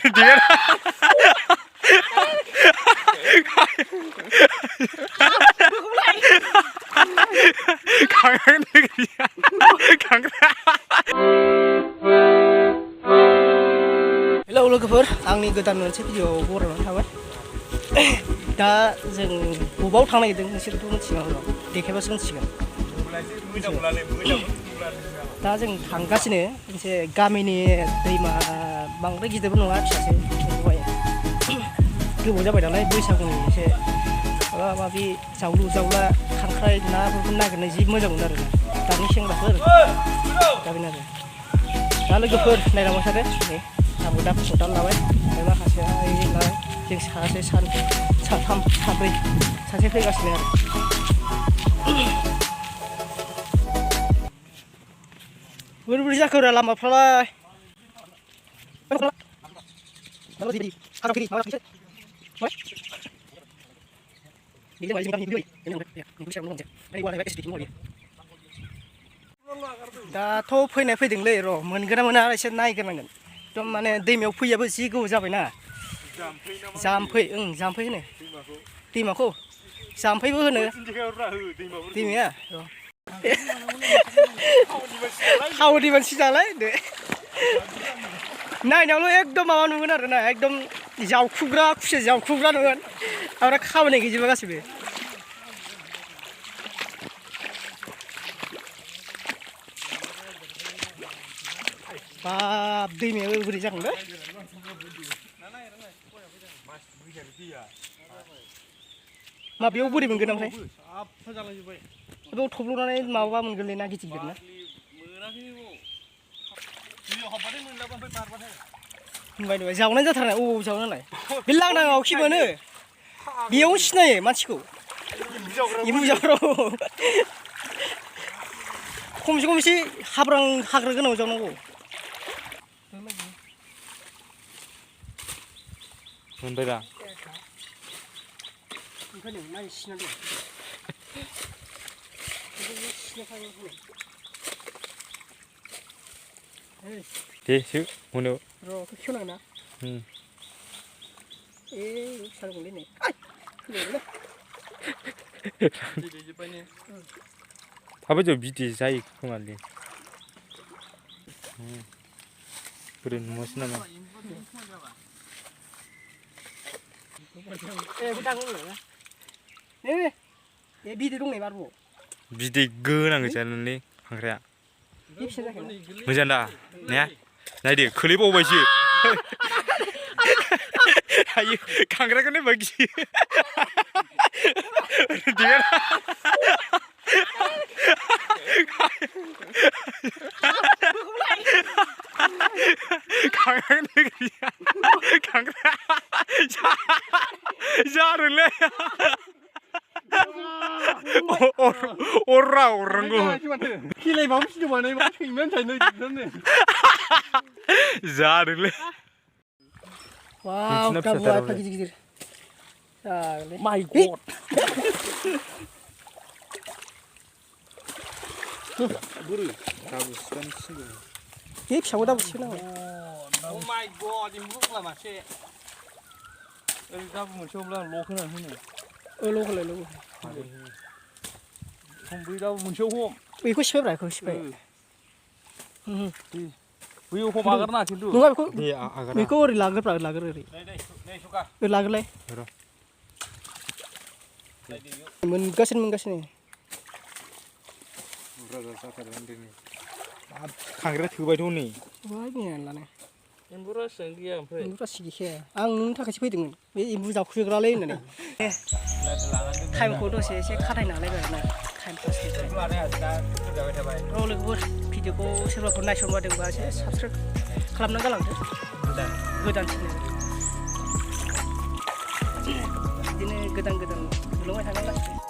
Hello लोगोफोर आंनि गोदान मोनसे भिडिअ बरायनानै थाबाय दा जों बबाव थांनो नागिरदों नोंसोरथ' मिथिगौ देखायबासो मिथिगोन दा जों थांगासिनो मोनसे गामिनि दैमा बांद्राय गिदिरबो नङा फिसासो बेवहाय गोबाव जाबाय नालाय बैसागुनि एसे माबा माबि जावलु जावला खांख्राइ नाफोरखौ नागिरनाय जि मोजां मोनो आरो दानि सेंग्राफोर दा बेनो आरो दा लोगोफोर नायलांबाय थादो आंबो दा खदाल लाबाय ओमफ्राय माखासेया लाबाय जों सासे साथाम साब्रै सासे फैगासिनो आरो बोरै बोरै जाखो रा लामाफ्रालाय दाथ' फैदोंलै र' मोनगोन ना मोना एसे नायग्रोनांगोन एकदम माने दैमायाव फैयाबो जि गोबाव जाबायना जाम्फै जाम्फै होनो दैमाखौ जाम्फैबो होनो दैमाया हावनि मानसि नालाय नायनायावल' एकदम माबा नुगोन आरोना एकदम जावखुग्रा खुसिया जावखुग्रा नुगोन ओमफ्राय खामानि गैजोबा गासिबो बाब दैमायाबो बोरै जागोनलै माबायाव बोरै मोनगोन ओमफ्राय बेयाव थब्ल'नानै माबा मोनगोनलै ना गिदिर गिदिर ना होनबाय जावनाय जाथारनाय अबाव जावो नालाय बे लांदाङाव खि मोनो बेयावनो सिनायो मानसिखौ एम्बु जावग्राव खमसे खम एसे हाग्रा गोनां जावनांगौ मोनबाय दा ओंखायनो नाय सिना दे सो मोनो र' खेवनांगोन ना सारगोनलै नै थाबै जों बिदि जायो खोमालै बोरै नुवासै नामा बिदै दं नै बारबो बिदै गोनां जानोलै खांख्राया मोजां दा ने नायदो खोलैबावबायसो आयो खांख्राखौनो बायदि जादोंलै अरनांगौ खेलायबाबो फिदोंबानो सैमानो थायो जादोंलै वाव दाबुआ एफा गिदिर गिदिर जागोनलै माय गड बोरै दाबु सिगां सिगौ बे फिसाखौ दाबु सिगोन Oh my god, ini bukan masih. Kita muncul belang lokal ni. lokal lokal. Bui dah muncul hom. Ikut siapa berapa? Ikut siapa? Bui hom agar nak cintu. Nunggu aku. Iya agar. Ikut orang lagar berapa lagar ni? Nih suka. Lagar leh. Menggasin ni. खांख्राया थोबाय थ' नै wah ini lainnya Embura senggia ampai. embura sih आं नोंनि थाखायसो फैदोंमोन बे एम्बु जावखुग्रालै होननानै टाइमखौ दसे एसे खाथायनानै आरोना टाइम पास लोगोफोर भिडिअखौ सोरबाफोर नायसनबादोंबा एसे साबस्क्राइब खालामना गालांदो गोदानसिन बिदिनो गोदान नुलांबाय थागोन लासैनो